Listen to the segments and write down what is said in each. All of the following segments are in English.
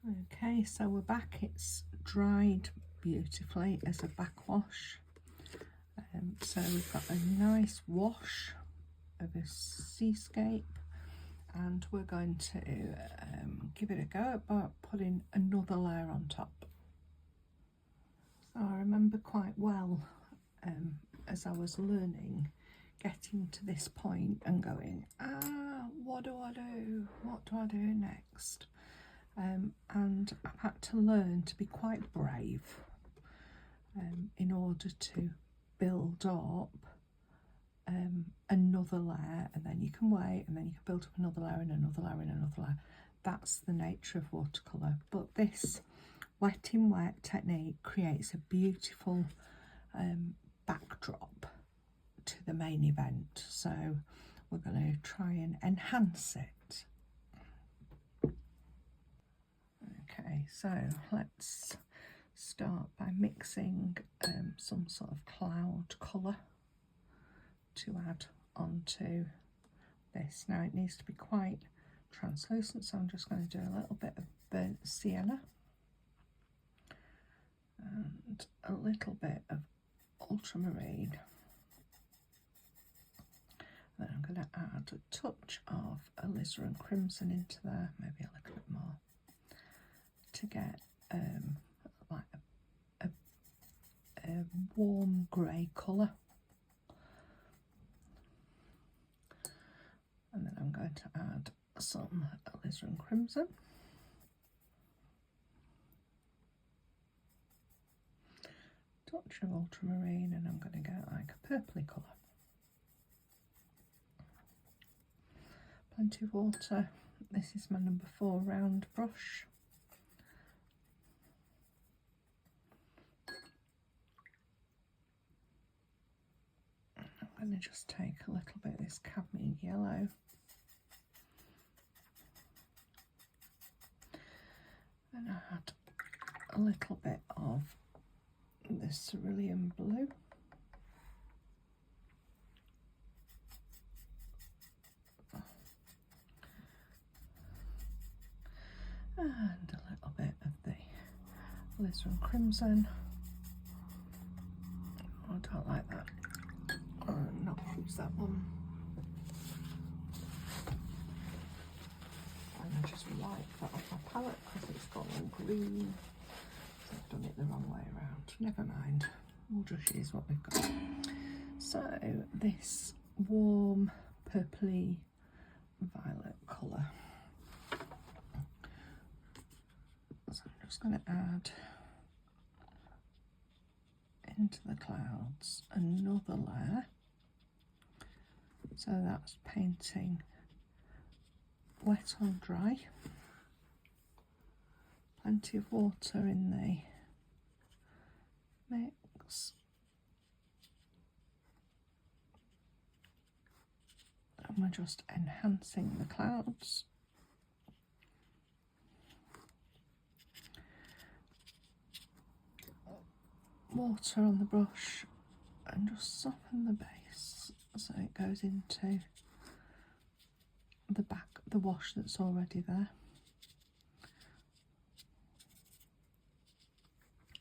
Okay, so we're back. It's dried beautifully as a backwash. So we've got a nice wash of a seascape, and we're going to give it a go by putting another layer on top. So I remember quite well as I was learning, getting to this point and going, what do I do? What do I do next? And I've had to learn to be quite brave in order to build up another layer, and then you can wait, and then you can build up another layer and another layer and another layer. That's the nature of watercolour. But this wet in wet technique creates a beautiful backdrop to the main event. So we're going to try and enhance it. Okay, so let's start by mixing some sort of cloud colour to add onto this. Now it needs to be quite translucent, so I'm just going to do a little bit of burnt sienna and a little bit of ultramarine. Then I'm going to add a touch of alizarin crimson into there, maybe a little bit more, to get like a warm grey colour. And then I'm going to add some alizarin crimson. Touch of ultramarine, and I'm going to get like a purpley colour. Plenty of water. This is my number 4 round brush. I'm going to just take a little bit of this cadmium yellow and add a little bit of this cerulean blue. And a little bit of the alizarin crimson. Oh, I don't like that. Not use that one. And I just wipe that off my palette because it's got all green. So I've done it the wrong way around. Never mind. We'll just use what we've got. So this warm purpley violet colour. So I'm just going to add into the clouds another layer. So that's painting wet on dry. Plenty of water in the mix. And we're just enhancing the clouds. Water on the brush and just soften the base so it goes into the wash that's already there.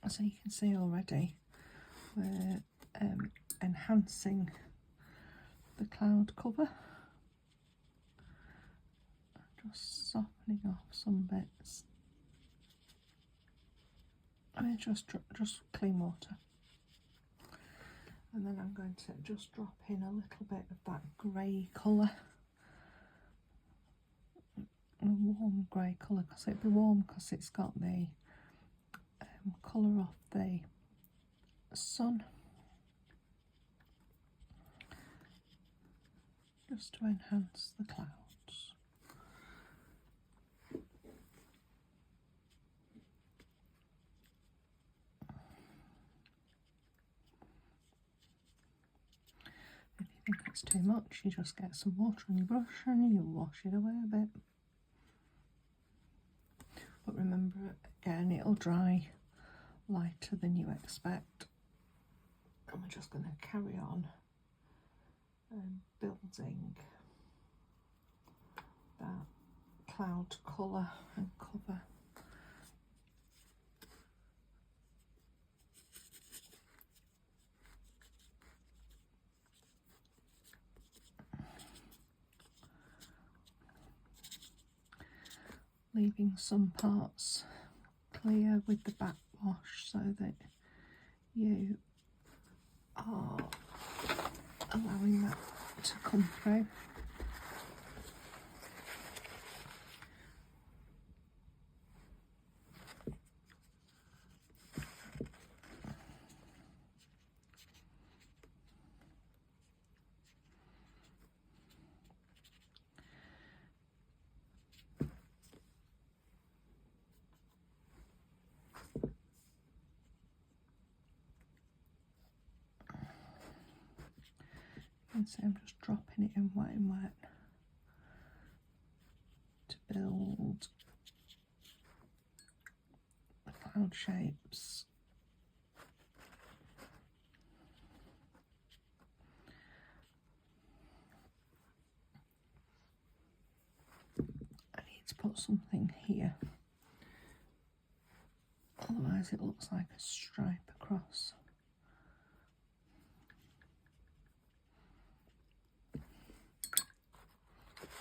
So you can see already we're enhancing the cloud cover, just softening off some bits. I mean, just clean water. And then I'm going to just drop in a little bit of that grey colour, a warm grey colour, because it'll be warm because it's got the colour of the sun, just to enhance the clouds. If you think it's too much, you just get some water on your brush and you wash it away a bit. But remember, again, it'll dry lighter than you expect. And we're just going to carry on building that cloud colour and cover leaving some parts clear with the backwash so that you are allowing that to come through. And so I'm just dropping it in wet to build the cloud shapes. I need to put something here, otherwise it looks like a stripe across.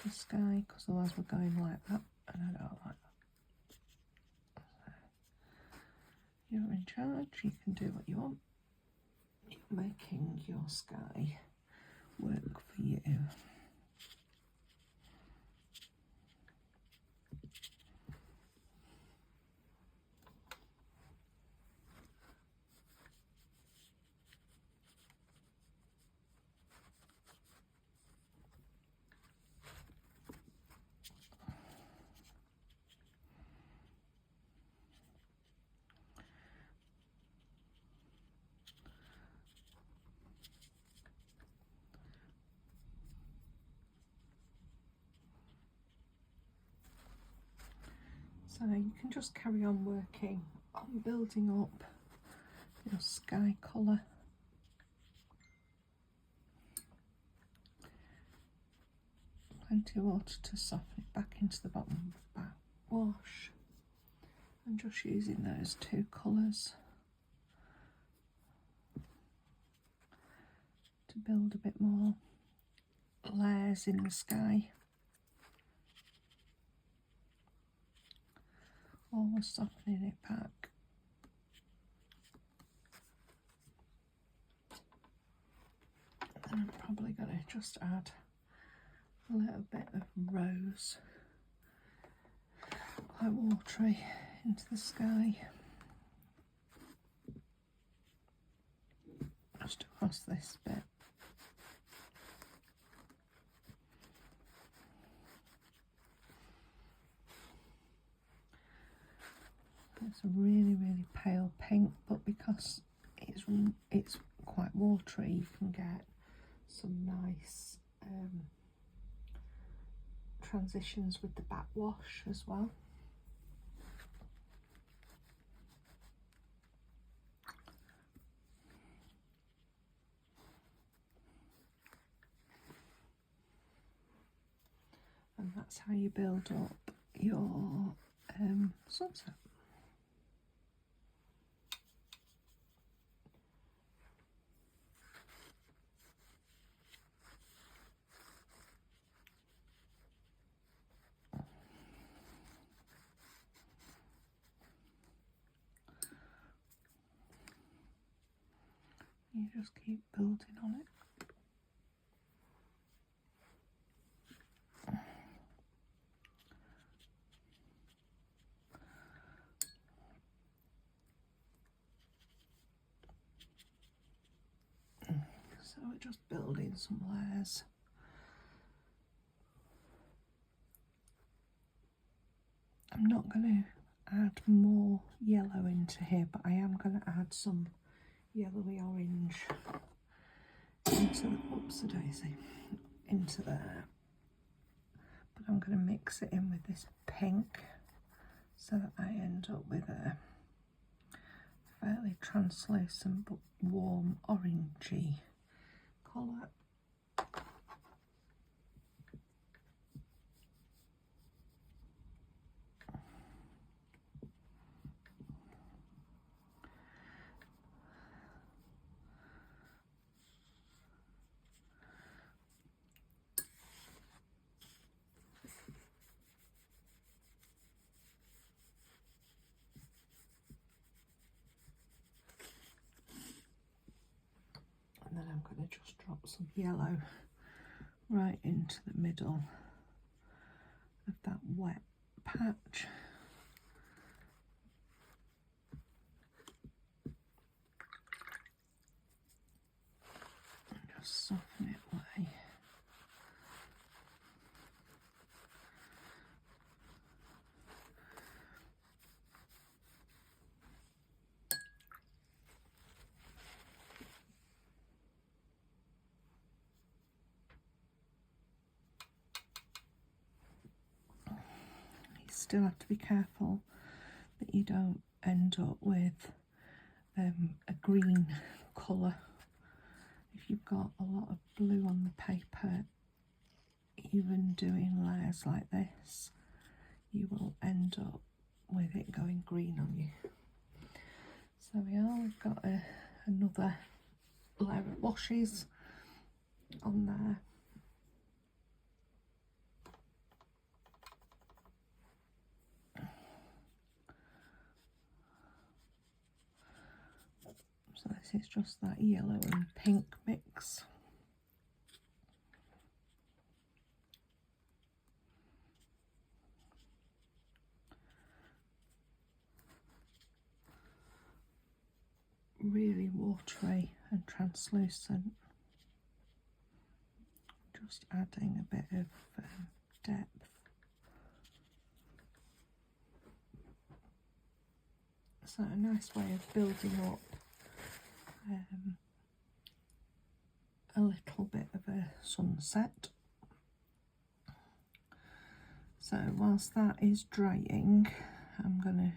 The sky, because otherwise we're going like that, and I don't like that. So you're in charge, you can do what you want. You're making your sky work for you. So you can just carry on working on building up your sky colour. Plenty of water to soften it back into the bottom of the backwash. And just using those two colours to build a bit more layers in the sky. Always softening it back. And I'm probably going to just add a little bit of rose, quite watery, into the sky. Just across this bit. It's a really, really pale pink, but because it's quite watery, you can get some nice transitions with the backwash as well. And that's how you build up your sunset. You just keep building on it. So we're just building some layers. I'm not going to add more yellow into here, but I am going to add some yellowy orange into the, oops, a daisy, into there. But I'm going to mix it in with this pink so that I end up with a fairly translucent but warm orangey colour. going to just drop some yellow right into the middle of that wet patch. And just soften it away. Still have to be careful that you don't end up with a green colour. If you've got a lot of blue on the paper, even doing layers like this, you will end up with it going green on you. So we've got another layer of washes on there. So this is just that yellow and pink mix. Really watery and translucent. Just adding a bit of depth. So a nice way of building up a little bit of a sunset. So whilst that is drying, I'm going to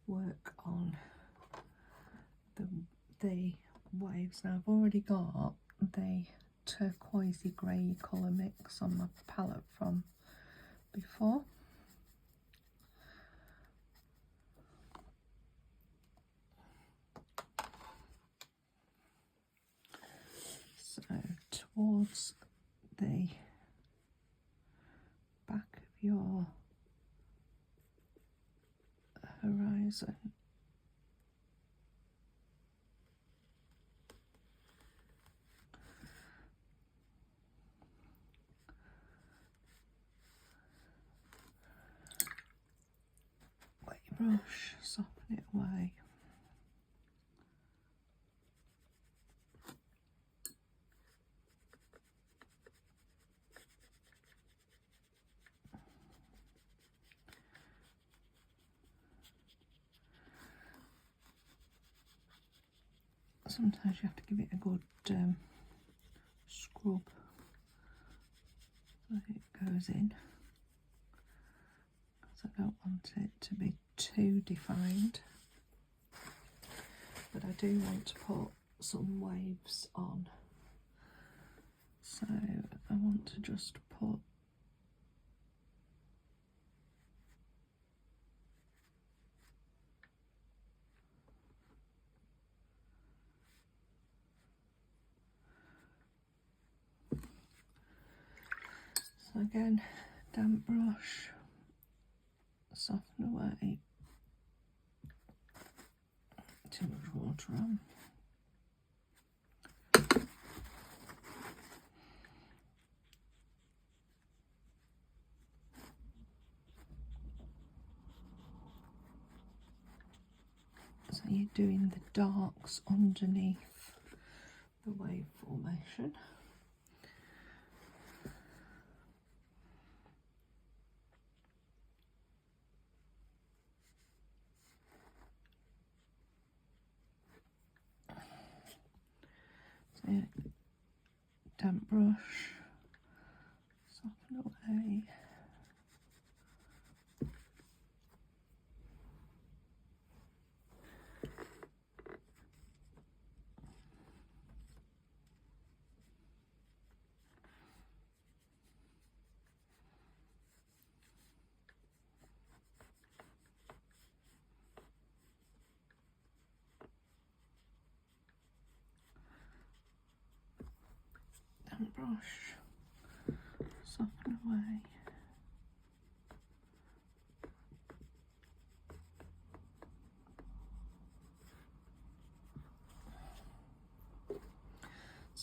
work on the waves. Now I've already got the turquoisey grey colour mix on my palette from before. So towards the back of your horizon, wet your brush, soften it away. Sometimes you have to give it a good scrub so it goes in, because I don't want it to be too defined, but I do want to put some waves on, so I want to just put so again, damp brush, soften away, too much water on. So you're doing the darks underneath the wave formation. So damp brush, soften away. Damp brush, soften away.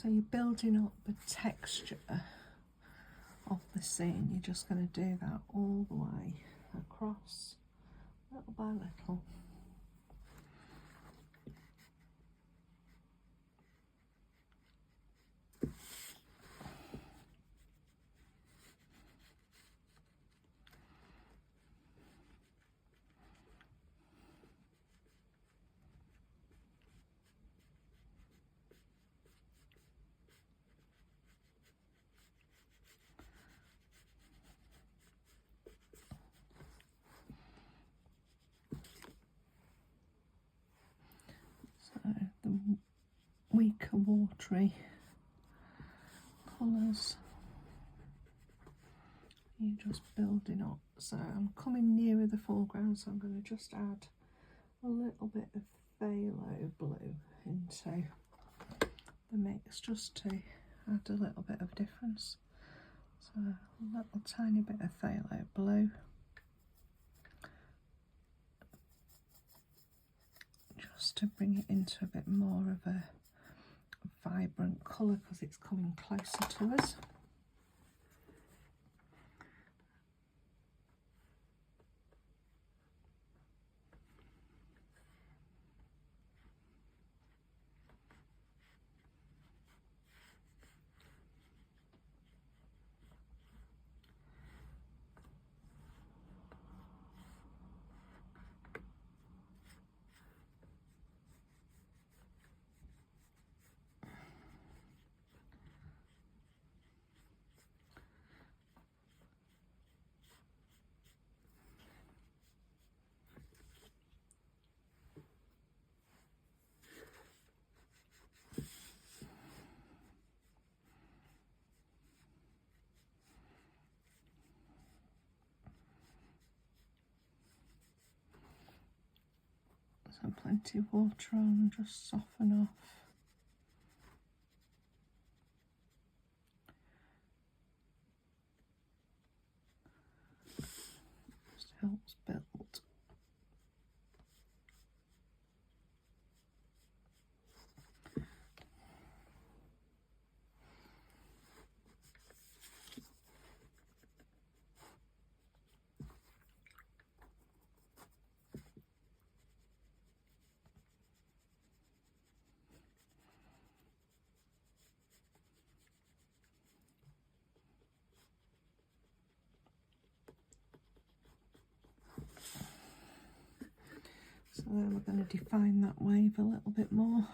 So you're building up the texture of the scene. You're just going to do that all the way across, little by little. The weaker watery colours you're just building up. So I'm coming nearer the foreground, so I'm going to just add a little bit of phthalo blue into the mix just to add a little bit of difference. So a little tiny bit of phthalo blue. Just to bring it into a bit more of a vibrant colour because it's coming closer to us. So plenty of water on, just soften off. Just helps build. So then we're going to define that wave a little bit more.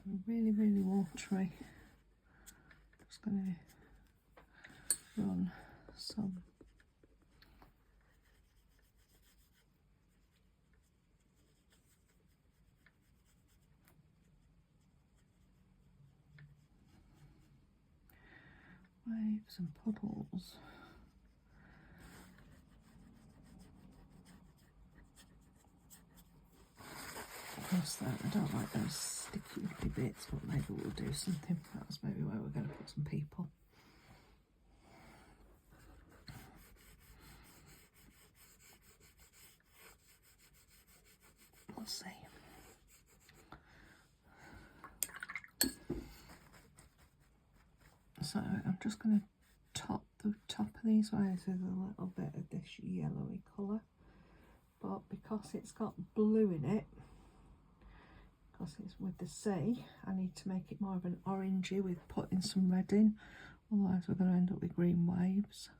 And really, really watery. Just going to run some waves and puddles. Across that, I don't like those sticky bits, but maybe we'll do something. That's maybe where we're going to put some people. We'll see. So I'm just going to top the top of these waves with a little bit of this yellowy colour, but because it's got blue in it, because it's with the sea, I need to make it more of an orangey with putting some red in, otherwise we're going to end up with green waves.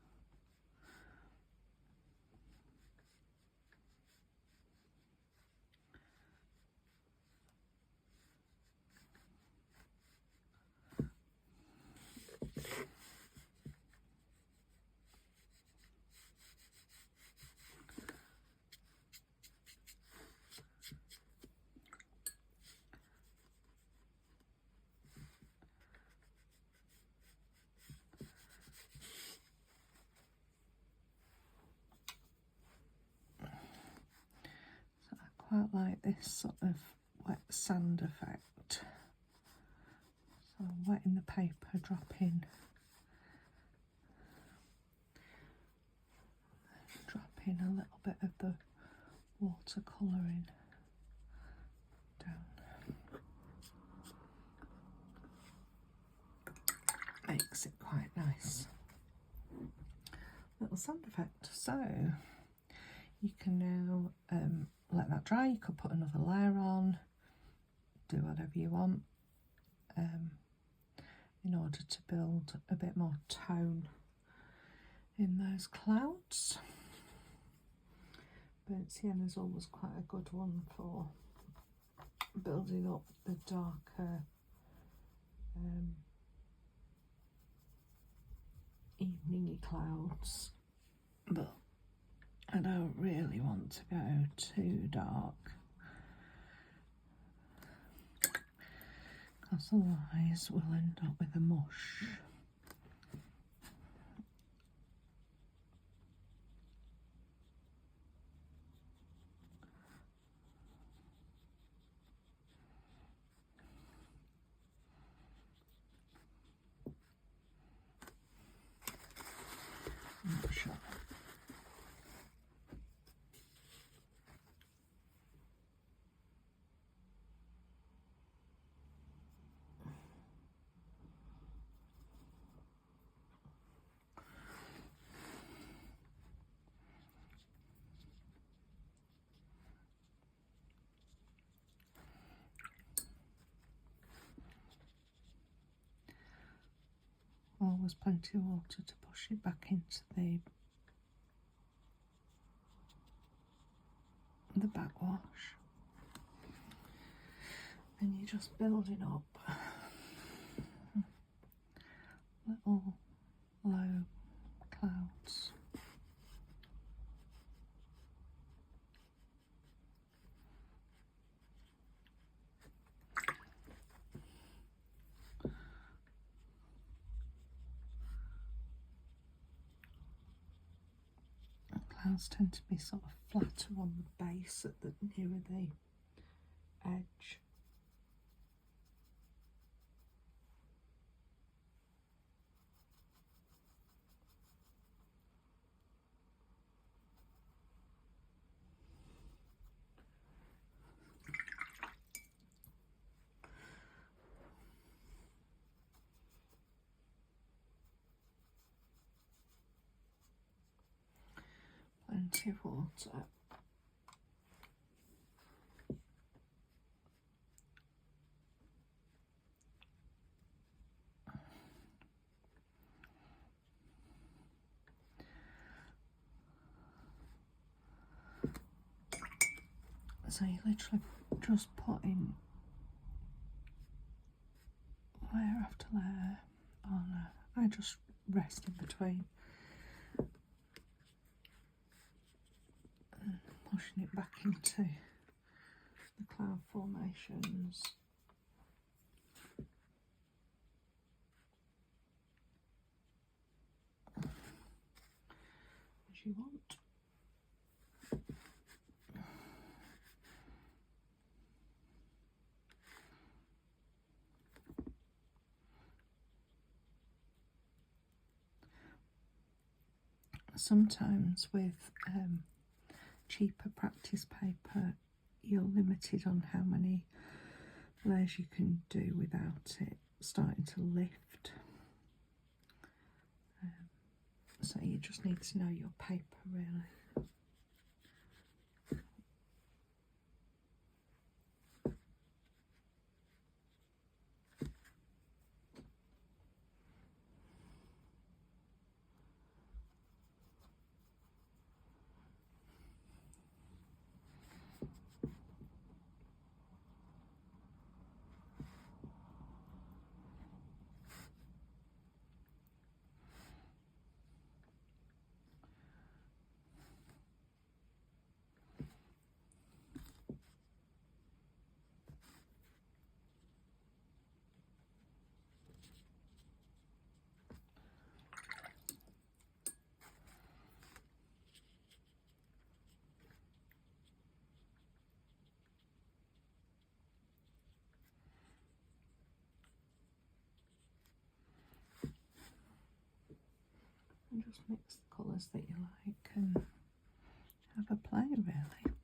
Quite like this sort of wet sand effect. So I'm wetting the paper, dropping a little bit of the watercolouring down. makes it quite nice. Little sand effect. So you can now let that dry. You could put another layer on, do whatever you want in order to build a bit more tone in those clouds. Burnt sienna is always quite a good one for building up the darker eveningy clouds, but I don't really want to go too dark, because otherwise we'll end up with a mush. Not sure. Always plenty of water to push it back into the backwash, and you're just building up little low clouds. Clouds tend to be sort of flatter on the base at the nearer the edge. Plenty of water. So you literally just put in layer after layer on. I just rest in between, and pushing it back into the cloud formations. As you want. Sometimes with cheaper practice paper, you're limited on how many layers you can do without it starting to lift. So you just need to know your paper really. And just mix the colours that you like and have a play really.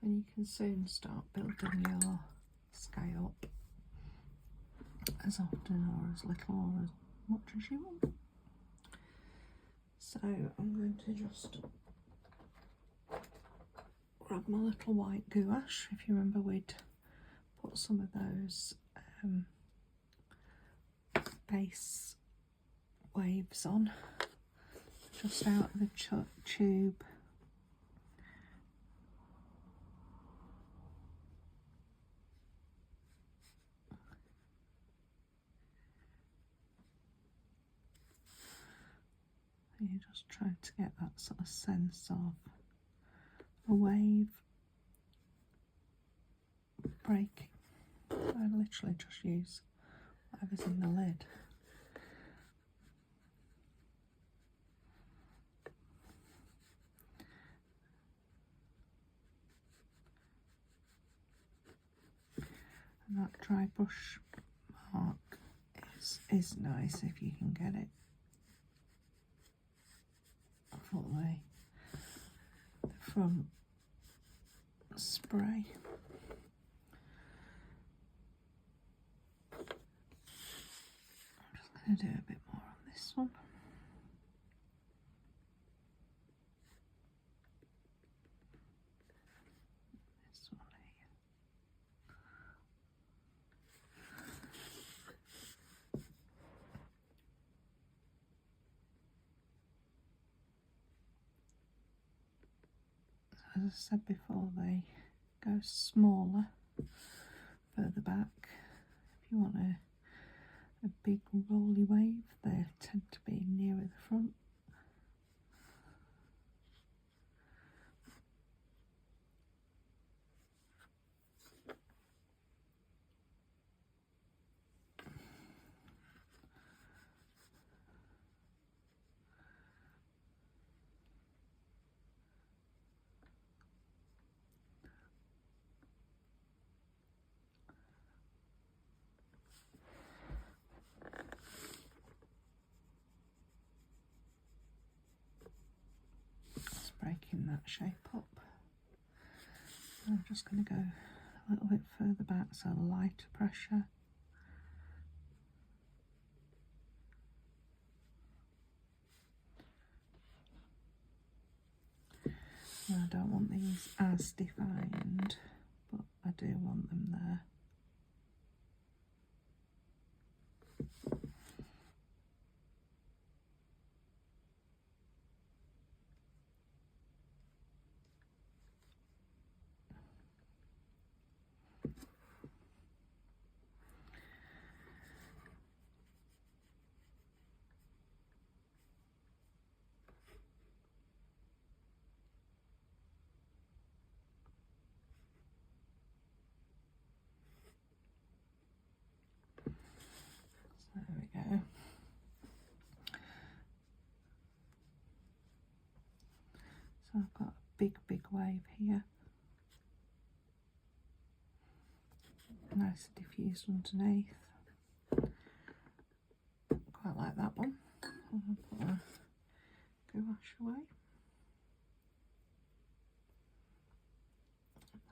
and you can soon start building your sky up as often or as little or as much as you want. So I'm going to just grab my little white gouache. If you remember, we'd put some of those base waves on just out of the tube. You're just trying to get that sort of sense of a wave breaking. I literally just use whatever's in the lid. And that dry brush mark is nice if you can get it for the front spray. I'm just going to do a bit more on this one. This one here. As I said before, they go smaller further back. If you want a big rolly wave, they tend to be nearer the front. Breaking that shape up. I'm just going to go a little bit further back, so lighter pressure. And I don't want these as defined, but I do want them there. There we go. So I've got a big wave here. Nice diffused underneath. Quite like that one. I'll put a gouache away.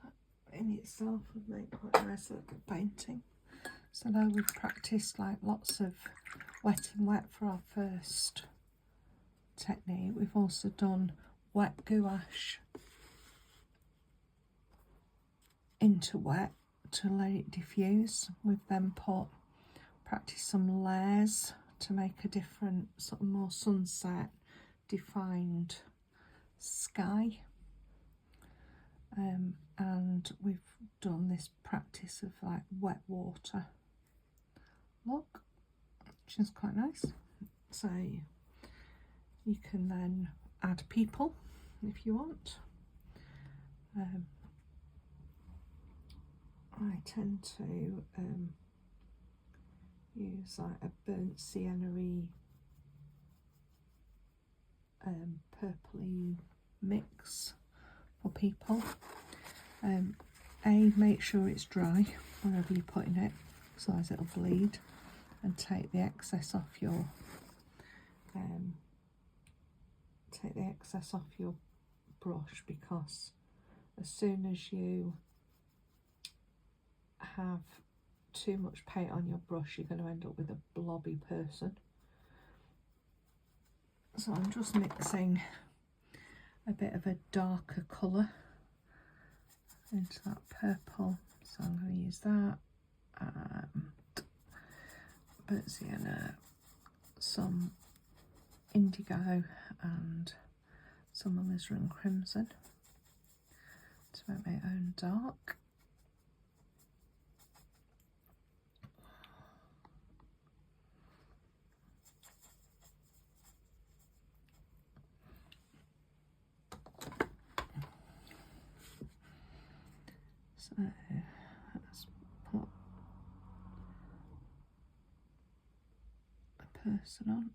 That in itself would make quite a nice little painting. So now we've practiced like lots of wet and wet for our first technique. We've also done wet gouache into wet to let it diffuse. We've then practiced some layers to make a different sort of more sunset defined sky. And we've done this practice of like wet water look, which is quite nice. So you can then add people if you want. I tend to use like a burnt sienna-y purpley mix for people. Make sure it's dry wherever you're putting it, otherwise it'll bleed, and take the excess off your brush, because as soon as you have too much paint on your brush, you're going to end up with a blobby person. So I'm just mixing a bit of a darker colour into that purple. So I'm going to use that, burnt sienna, some indigo and some alizarin crimson to make my own dark. So let's put a person on.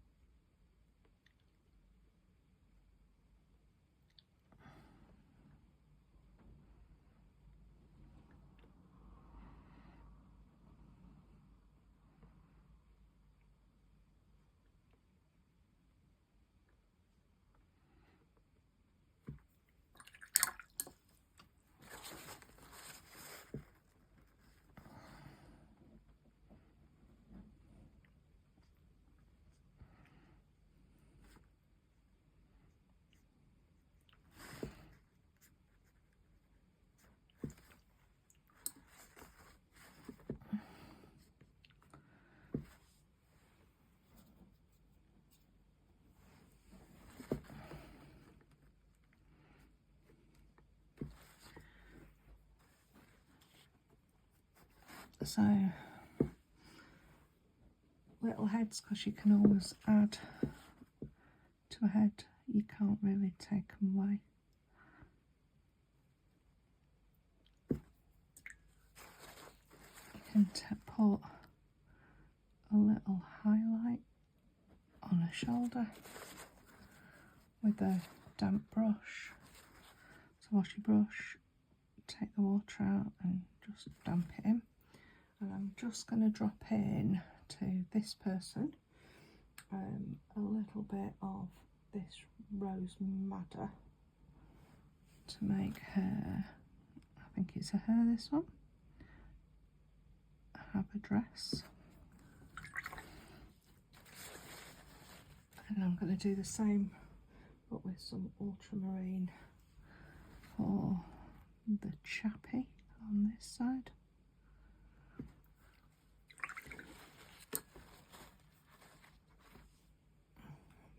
So little heads, because you can always add to a head, you can't really take them away. You can put a little highlight on a shoulder with a damp brush. So wash your brush, take the water out and just damp it in. And I'm just going to drop in to this person a little bit of this Rose Madder to make her, I think it's a her, this one, have a dress. And I'm going to do the same but with some ultramarine for the chappy on this side.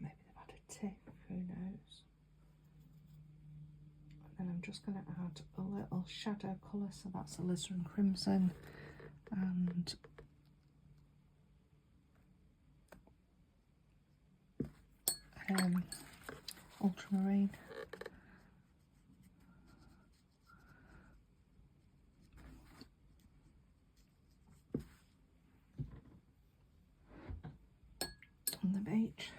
Maybe they've had a tip, who knows. And then I'm just going to add a little shadow colour, so that's alizarin crimson and ultramarine. On the beach.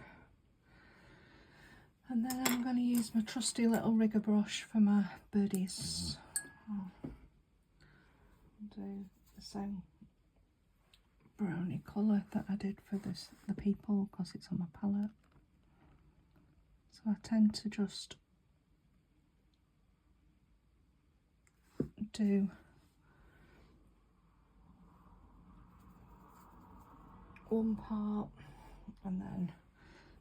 And then I'm going to use my trusty little rigger brush for my birdies. Do the same brownie colour that I did for the people, because it's on my palette. So I tend to just do one part and then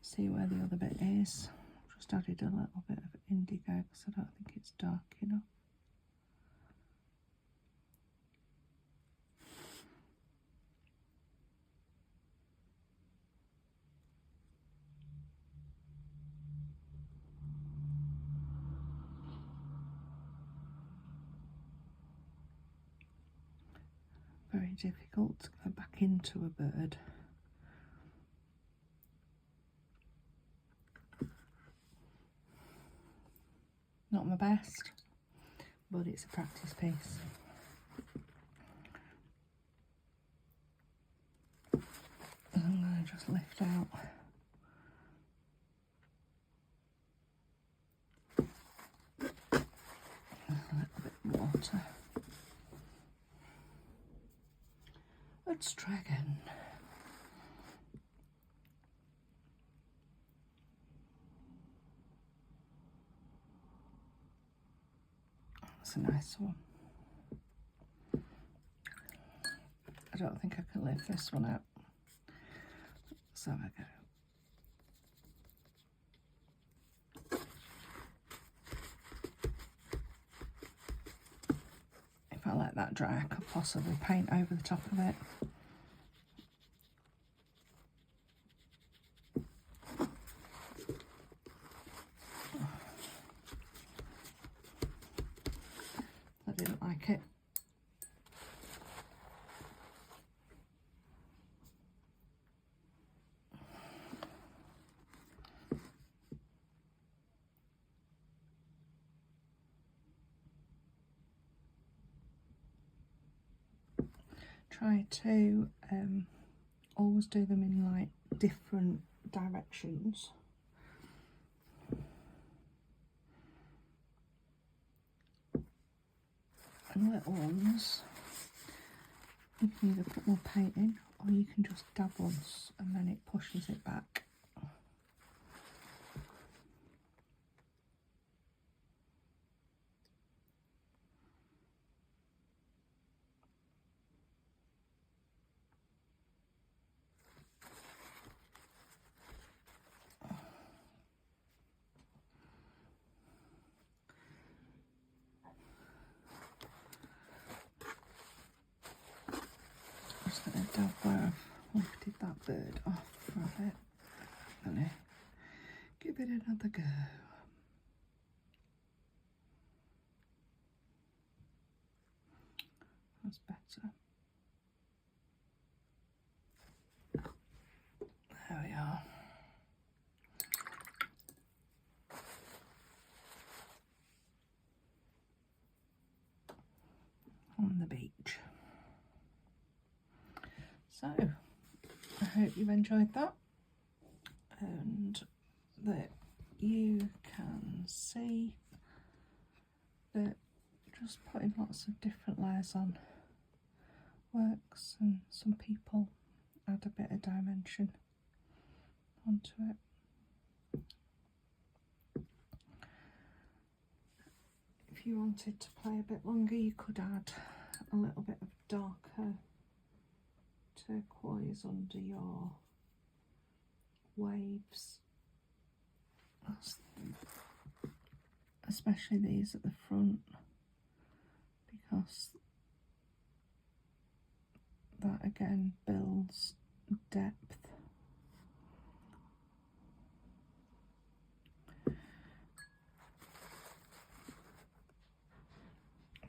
see where the other bit is. Just added a little bit of indigo because I don't think it's dark enough. Very difficult to go back into a bird. Not my best, but it's a practice piece. And I'm going to just lift out a little bit of water. Let's try again. That's a nice one. I don't think I can lift this one out. Let's have a go. If I let that dry, I could possibly paint over the top of it. I didn't like it. Try to always do them in like different directions. And little ones, you can either put more paint in or you can just dab once and then it pushes it back. Just going to dab where I've lifted that bird off for a bit. I'm going to give it another go. That's better. There we are. On the beach. So, I hope you've enjoyed that and that you can see that just putting lots of different layers on works, and some people add a bit of dimension onto it. If you wanted to play a bit longer, you could add a little bit of darker turquoise under your waves, especially these at the front, because that again builds depth.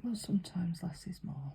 Well, sometimes less is more.